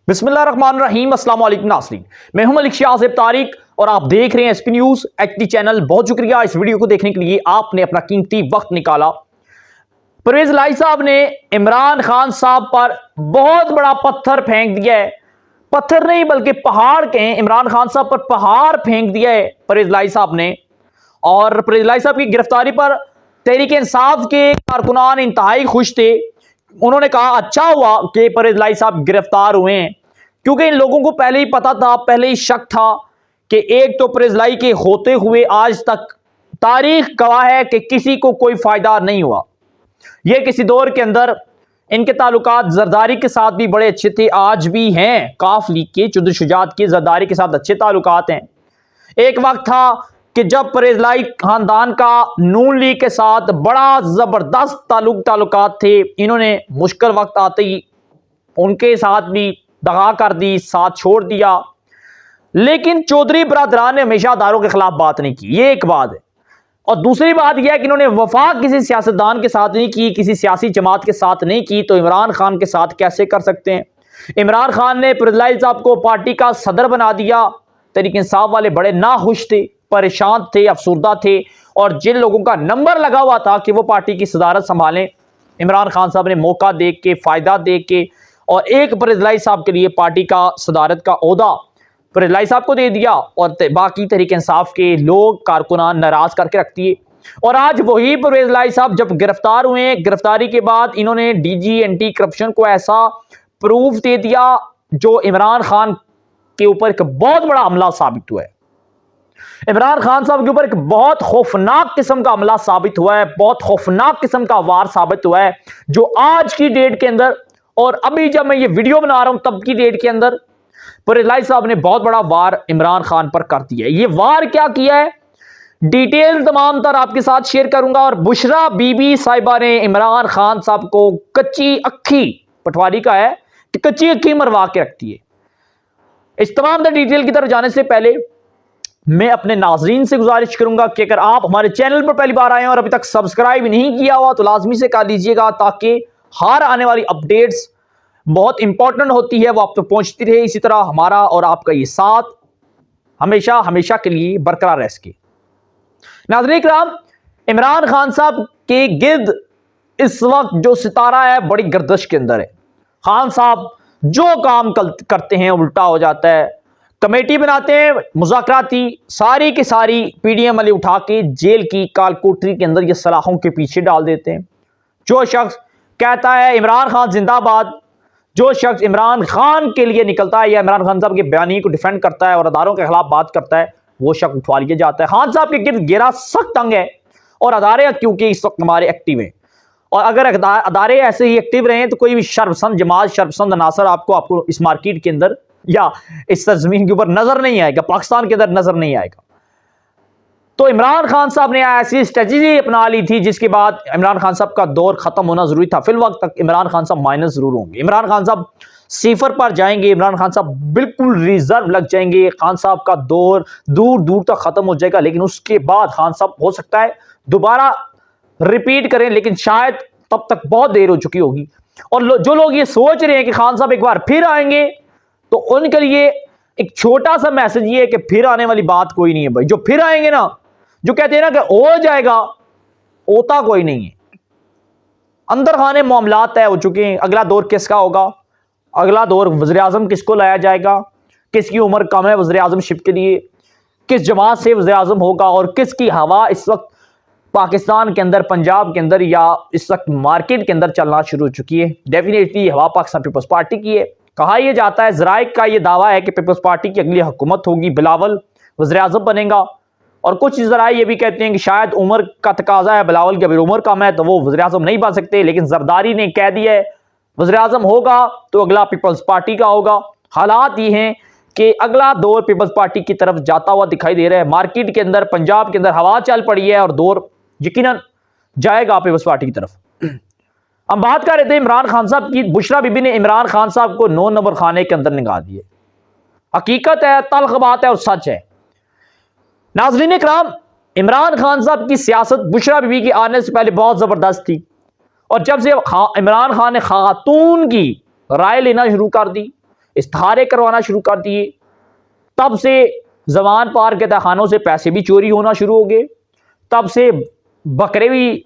बिस्मिल्लाहिर्रहमानिर्रहीम, अस्सलाम वालेकुम नाज़रीन। मैं हूं मलिक शाह तारिक और आप देख रहे हैं एसपी न्यूज़ एचडी चैनल। बहुत शुक्रिया इस वीडियो को देखने के लिए, आपने अपना कीमती वक्त निकाला। परवेज लाई साहब ने इमरान खान साहब पर बहुत बड़ा पत्थर फेंक दिया है। पत्थर नहीं बल्कि पहाड़ कहें, इमरान खान साहब पर पहाड़ फेंक दिया है परवेज लाई साहब ने। और परवेज लाई साहब की गिरफ्तारी पर तहरीक इंसाफ के कारकुनान इंतहाई खुश थे। उन्होंने कहा अच्छा हुआ कि परवेज लाई साहब गिरफ्तार हुए हैं, क्योंकि इन लोगों को पहले ही पता था, पहले ही शक था कि एक तो परवेज लाई के होते हुए आज तक तारीख गवाह है कि किसी को कोई फायदा नहीं हुआ। यह किसी दौर के अंदर इनके ताल्लुकात जरदारी के साथ भी बड़े अच्छे थे, आज भी हैं। काफ लीग के चौधरी शुजात के जरदारी के साथ अच्छे ताल्लुकात हैं। एक वक्त था कि जब परवेज लाई खानदान का नून लीग के साथ बड़ा जबरदस्त ताल्लुकात थे। इन्होंने मुश्किल वक्त आते ही उनके साथ भी दगा कर दी, साथ छोड़ दिया। लेकिन चौधरी बरादरान ने हमेशा अदारों के खिलाफ बात नहीं की, ये एक बात है। और दूसरी बात यह है कि इन्होंने वफा किसी सियासतदान के साथ नहीं की, किसी सियासी जमात के साथ नहीं की, तो इमरान खान के साथ कैसे कर सकते हैं। इमरान खान ने परवेज लाई साहब को पार्टी का सदर बना दिया। तहरीक इंसाफ वाले बड़े नाखुश थे, परेशान थे, अफसुर्दा थे। और जिन लोगों का नंबर लगा हुआ था कि वो पार्टी की सदारत संभालें, इमरान खान साहब ने मौका दे के, फायदा दे के और एक परवेज लाई साहब के लिए पार्टी का सदारत का ओहदा परवेज लाई साहब को दे दिया। और बाकी तहरीक इंसाफ के लोग कारकुनान नाराज करके रख दिए। और आज वही परवेज लाई साहब जब गिरफ्तार हुए, गिरफ्तारी के बाद इन्होंने डीजी एंटी करप्शन को ऐसा प्रूफ दे दिया जो इमरान खान के ऊपर एक बहुत बड़ा हमला साबित हुआ है। इमरान खान साहब के ऊपर एक बहुत खौफनाक किस्म का हमला साबित हुआ है, बहुत खौफनाक किस्म का वार साबित हुआ है, जो आज की डेट के अंदर और अभी जब मैं ये वीडियो बना रहा हूं तब की डेट के अंदर परवेज लाई साहब ने बहुत बड़ा वार इमरान खान पर कर दिया है। ये वार क्या किया है, डिटेल तमाम तर आपके साथ शेयर करूंगा। और बुशरा बीबी साहिबा ने इमरान खान साहब को कच्ची अक्खी, पटवारी का है कि कच्ची अक्खी मरवा के रखती है। इस तमाम तर डिटेल की तरफ जाने से पहले मैं अपने नाजरीन से गुजारिश करूंगा कि अगर आप हमारे चैनल पर पहली बार आए हैं और अभी तक सब्सक्राइब नहीं किया हुआ तो लाजमी से कर लीजिएगा, ताकि हर आने वाली अपडेट्स बहुत इंपॉर्टेंट होती है वो आप तक पहुंचती रहे। इसी तरह हमारा और आपका ये साथ हमेशा हमेशा के लिए बरकरार रह सके। नाज़रीन इकराम, इमरान खान साहब के गिर्द इस वक्त जो सितारा है बड़ी गर्दिश के अंदर है। खान साहब जो काम करते हैं उल्टा हो जाता है। कमेटी बनाते हैं मुज़ाकराती, सारी की सारी पीडीएम वाले उठा के जेल की कालकोठरी के अंदर ये सलाखों के पीछे डाल देते हैं। जो शख्स कहता है इमरान खान जिंदाबाद, जो शख्स इमरान खान के लिए निकलता है या इमरान खान साहब के बयानी को डिफेंड करता है और अदारों के खिलाफ बात करता है, वो शख्स उठवा लिया जाता है। खान साहब के गिर्द घेरा सख्त तंग है और अदारे क्योंकि इस वक्त हमारे एक्टिव हैं। और अगर अदारे ऐसे ही एक्टिव रहे तो कोई भी शर्मसंद जमात, शर्मसंद अनासर आपको इस मार्केट के अंदर या इस सरजमीन के ऊपर नजर नहीं आएगा, पाकिस्तान के अंदर नजर नहीं आएगा। तो इमरान खान साहब ने ऐसी स्ट्रेटजी अपना ली थी जिसके बाद इमरान खान साहब का दौर खत्म होना जरूरी था। फिल वक्त तक इमरान खान साहब माइनस जरूर होंगे, इमरान खान साहब सिफर पर जाएंगे, इमरान खान साहब बिल्कुल रिजर्व लग जाएंगे, खान साहब का दौर दूर दूर तक खत्म हो जाएगा। लेकिन उसके बाद खान साहब हो सकता है दोबारा रिपीट करें, लेकिन शायद तब तक बहुत देर हो चुकी होगी। और जो लोग ये सोच रहे हैं कि खान साहब एक बार फिर आएंगे, तो उनके लिए एक छोटा सा मैसेज ये है कि फिर आने वाली बात कोई नहीं है भाई। जो फिर आएंगे ना, जो कहते हैं ना कि हो जाएगा, होता कोई नहीं है। अंदर खाने मामलात तय हो चुके हैं। अगला दौर किसका होगा, अगला दौर वज़ीर आज़म किसको लाया जाएगा, किसकी उम्र कम है वज़ीर आज़मशिप के लिए, किस जमात से वज़ीर आज़म होगा और किसकी हवा इस वक्त पाकिस्तान के अंदर, पंजाब के अंदर या इस वक्त मार्केट के अंदर चलना शुरू हो चुकी है। डेफिनेटली हवा पाकिस्तान पीपल्स पार्टी की है। कहा यह जाता है, ज़राइक़ का यह दावा है कि पीपल्स पार्टी की अगली हुकूमत होगी, बिलावल वज़ीर आज़म बनेगा। और कुछ ज़राए ये भी कहते हैं कि शायद उम्र का तकाजा है, बिलावल की अभी उम्र कम है तो वो वज़ीर आज़म नहीं बन सकते। लेकिन जरदारी ने कह दिया है वज़ीर आज़म होगा तो अगला पीपल्स पार्टी का होगा। हालात ये हैं कि अगला दौर पीपल्स पार्टी की तरफ जाता हुआ दिखाई दे रहा है। मार्केट के अंदर, पंजाब के अंदर हवा चल पड़ी है और दौर यकीनन जाएगा पीपल्स पार्टी की तरफ। हम बात कर रहे थे इमरान खान साहब की। बुशरा बीबी ने इमरान खान साहब को 9 नंबर खाने के अंदर निकाल दिए। हकीकत है, तल्ख बात है और सच है। नाज़रीन इकराम, इमरान खान साहब की सियासत बुशरा बीबी के आने से पहले बहुत जबरदस्त थी। और जब से इमरान खान ने खातून की राय लेना शुरू कर दी, इस्तारे करवाना शुरू कर दिए। तब से जवान पार के तहखानों से पैसे भी चोरी होना शुरू हो गए। तब से बकरे भी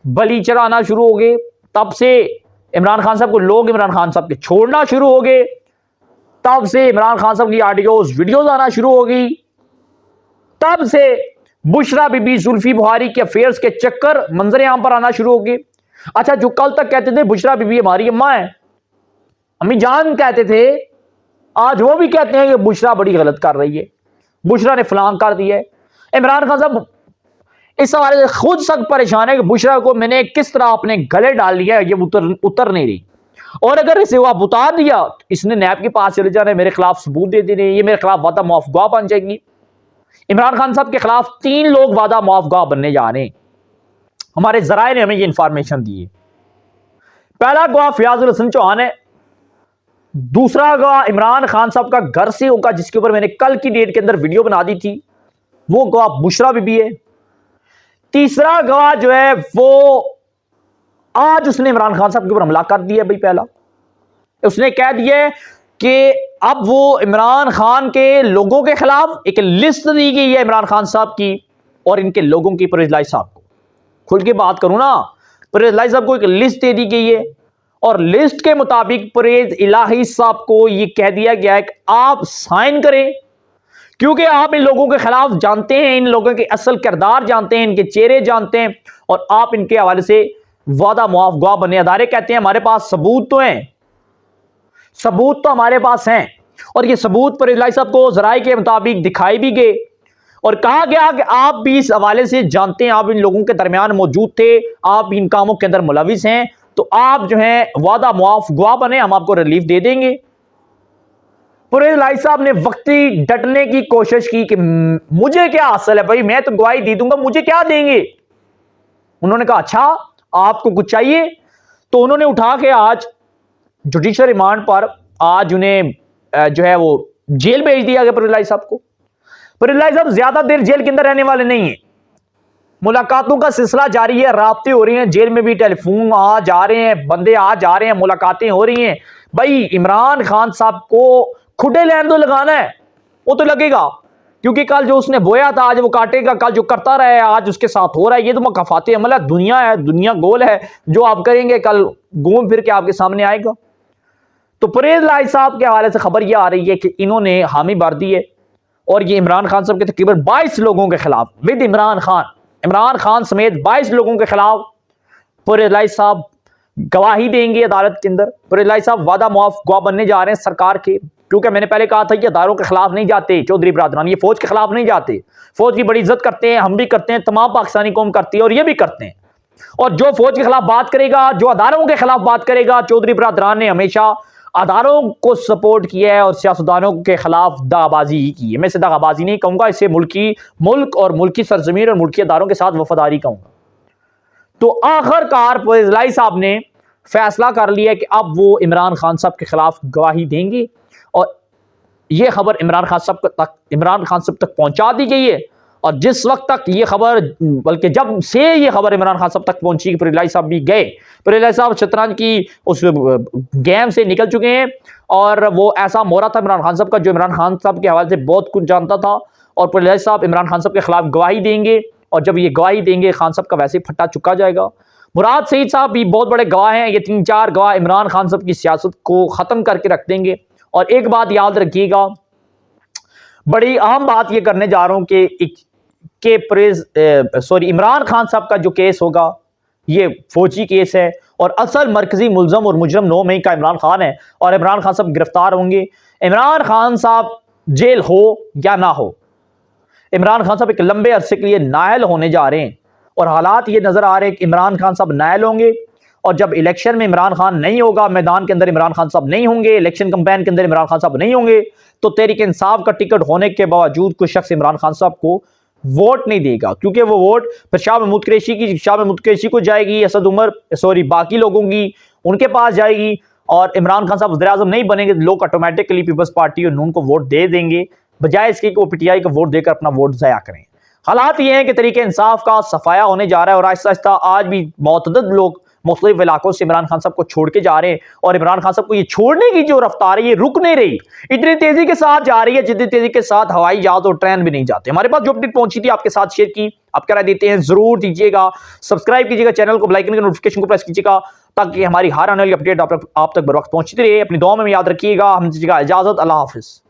बलि चढ़ाना शुरू हो गए। तब से इमरान खान साहब को लोग इमरान खान साहब के छोड़ना शुरू हो गए। तब से इमरान खान साहब की ऑडियोज वीडियोज आना शुरू हो गई। तब से बुशरा बीबी जुल्फी बुखारी के अफेयर्स के चक्कर मंजर आम पर आना शुरू हो गए। अच्छा, जो कल तक कहते थे बुशरा बीबी हमारी अम्मा है, अम्मी जान कहते थे, आज वो भी कहते हैं कि बुशरा बड़ी गलत कर रही है, बुशरा ने फलांग कर दिया है। इमरान खान साहब इस हवाले से खुद सख्त परेशान है कि बुशरा को मैंने किस तरह अपने गले डाल लिया है, ये उतर नहीं रही, और अगर इसे वो आप उतार दिया तो इसने नैब के पास चले जाना है, मेरे खिलाफ सबूत दे देने, ये मेरे खिलाफ वादा मुआफ़ बन जाएगी। इमरान खान साहब के खिलाफ 3 लोग वादा मुआफ़ बनने जा रहे हैं। हमारे जराए ने हमें ये इंफॉर्मेशन दी है। पहला गवाह फयाजुल हसन चौहान है, दूसरा गवाह इमरान खान साहब का घर से होगा, जिसके ऊपर मैंने कल की डेट के अंदर वीडियो बना दी थी, वो गवाह बुशरा बीबी है। तीसरा गवाह जो है वो आज उसने इमरान खान साहब के ऊपर हमला कर दिया। भाई पहला उसने कह दिया कि अब वो इमरान खान के लोगों के खिलाफ एक लिस्ट दी गई है इमरान खान साहब की और इनके लोगों की। परवेज इलाही साहब को खुल के बात करूं ना, परवेज इलाही साहब को एक लिस्ट दे दी गई है और लिस्ट के मुताबिक परवेज इलाही साहब को यह कह दिया गया है कि आप साइन करें, क्योंकि आप इन लोगों के खिलाफ जानते हैं, इन लोगों के असल किरदार जानते हैं, इनके चेहरे जानते हैं, और आप इनके हवाले से वादा मुआफ़ गवाह बने। अदारे कहते हैं हमारे पास सबूत तो हैं, सबूत तो हमारे पास हैं, और ये सबूत परवेज इलाही साहब को जराए के मुताबिक दिखाई भी गए और कहा गया कि आप भी इस हवाले से जानते हैं, आप इन लोगों के दरमियान मौजूद थे, आप इन कामों के अंदर मुलविस हैं, तो आप जो है वादा मुआफ़ गवाह बने, हम आपको रिलीफ दे देंगे। परवेज इलाही साहब ने वक्ती डटने की कोशिश की कि मुझे क्या हासिल है भाई, मैं तो गवाही दे दूंगा, मुझे क्या देंगे। उन्होंने कहा अच्छा आपको कुछ चाहिए, तो उन्होंने उठा के आज जुडिशल रिमांड पर आज उन्हें जो है वो जेल भेज दिया गया परवेज इलाही साहब को। परवेज इलाही साहब ज्यादा देर जेल के अंदर रहने वाले नहीं है। मुलाकातों का सिलसिला जारी है, राब्ते हो रही हैं, जेल में भी टेलीफोन आ जा रहे हैं, बंदे आ जा रहे हैं, मुलाकातें हो रही हैं। भाई इमरान खान साहब को खुडे लैंड तो लगाना है, वो तो लगेगा, क्योंकि कल जो उसने बोया था आज वो काटेगा, कल जो करता रहा है आज उसके साथ हो रहा है। ये तो मकाफाती अमल है, दुनिया है, दुनिया गोल है, जो आप करेंगे कल घूम फिर के आपके सामने आएगा। तो परवेज इलाही साहब के हवाले से खबर यह आ रही है कि इन्होंने हामी भर दी है और ये इमरान खान साहब के तकरीबन 22 लोगों के खिलाफ विद इमरान खान समेत 22 लोगों के खिलाफ परवेज इलाही साहब गवाही देंगे अदालत के अंदर। परवेज इलाही साहब वादा मुआफ़ गवाह बनने जा रहे हैं सरकार के, क्योंकि मैंने पहले कहा था कि अदारों के खिलाफ नहीं जाते चौधरी बरादरान, ये फौज के खिलाफ नहीं जाते, फौज की बड़ी इज्जत करते हैं, हम भी करते हैं, तमाम पाकिस्तानी कौम करती है और ये भी करते हैं। और जो फौज के खिलाफ बात करेगा, जो अदारों के खिलाफ बात करेगा, चौधरी बरादरान ने हमेशा अदारों को सपोर्ट किया है और सियासतदानों के खिलाफ दागाबाजी ही की है। मैं इसे दागाबाजी नहीं कहूंगा, इसे मुल्क और मुल्की सरजमीन और मुल्की अदारों के साथ वफादारी कहूंगा। तो आखिरकार परवेज इलाही साहब ने फैसला कर लिया कि अब वो इमरान खान साहब के खिलाफ गवाही देंगे और ये खबर इमरान खान साहब तक पहुंचा दी गई है। और जिस वक्त तक ये खबर, बल्कि जब से ये खबर इमरान खान साहब तक पहुंची कि परवेज इलाही साहब भी गए, परवेज इलाही साहब शतरंज की उस गेम से निकल चुके हैं और वो ऐसा मोहरा था इमरान खान साहब का जो इमरान खान साहब के हवाले से बहुत कुछ जानता था, और परवेज इलाही साहब इमरान खान साहब के खिलाफ गवाही देंगे और जब ये गवाही देंगे खान साहब का वैसे ही फट्टा चुका जाएगा। मुराद सईद साहब भी बहुत बड़े गवाह हैं, ये 3-4 गवाह इमरान खान साहब की सियासत को ख़त्म करके रख देंगे। और एक बात याद रखिएगा, बड़ी अहम बात ये करने जा रहा हूं कि इमरान खान साहब का जो केस होगा ये फौजी केस है और असल मरकजी मुलजम और मुजरम 9 मई का इमरान खान है और इमरान खान साहब गिरफ्तार होंगे। इमरान खान साहब जेल हो या ना हो, इमरान खान साहब एक लंबे अरसे के लिए नाअहल होने जा रहे हैं और हालात ये नजर आ रहे हैं कि इमरान खान साहब नाअहल होंगे और जब इलेक्शन में इमरान खान नहीं होगा, मैदान के अंदर इमरान खान साहब नहीं होंगे, इलेक्शन कैंपेन के अंदर इमरान खान साहब नहीं होंगे, तो तहरीक इंसाफ का टिकट होने के बावजूद कोई शख्स इमरान खान साहब को वोट नहीं देगा, क्योंकि वो वोट फिर शाह महमूद कुरैशी को जाएगी, असद उमर बाकी लोगों की उनके पास जाएगी और इमरान खान साहब वज़ीर-ए-आज़म नहीं बनेंगे, लोग ऑटोमेटिकली पीपल्स पार्टी और नून को वोट दे देंगे, बजाय इसके कि वो पीटीआई को वोट देकर अपना वोट ज़ाया करें। हालात ये हैं कि तरीके इंसाफ का सफाया होने जा रहा है और आहिस्ता आहिस्ता आज भी मुतअद्दिद लोग मुख्तलिफ इलाकों से इमरान खान साहब को छोड़ के जा रहे हैं, और इमरान खान साहब को ये छोड़ने की जो रफ्तार है ये रुक नहीं रही, इतनी तेजी के साथ जा रही है जितनी तेजी के साथ हवाई जहाज और ट्रेन भी नहीं जाते। हमारे पास जो अपडेट पहुंची थी आपके साथ शेयर की, आप क्या राय देते हैं जरूर दीजिएगा, सब्सक्राइब कीजिएगा, चैनल को, बेल आइकन के नोटिफिकेशन को प्रेस कीजिएगा ताकि हमारी हर आने वाली अपडेट आप तक बर वक्त पहुंचती रहे। अपनी दुआ में याद रखिएगा। हम दीजिएगा इजाजत, अल्लाह हाफिज।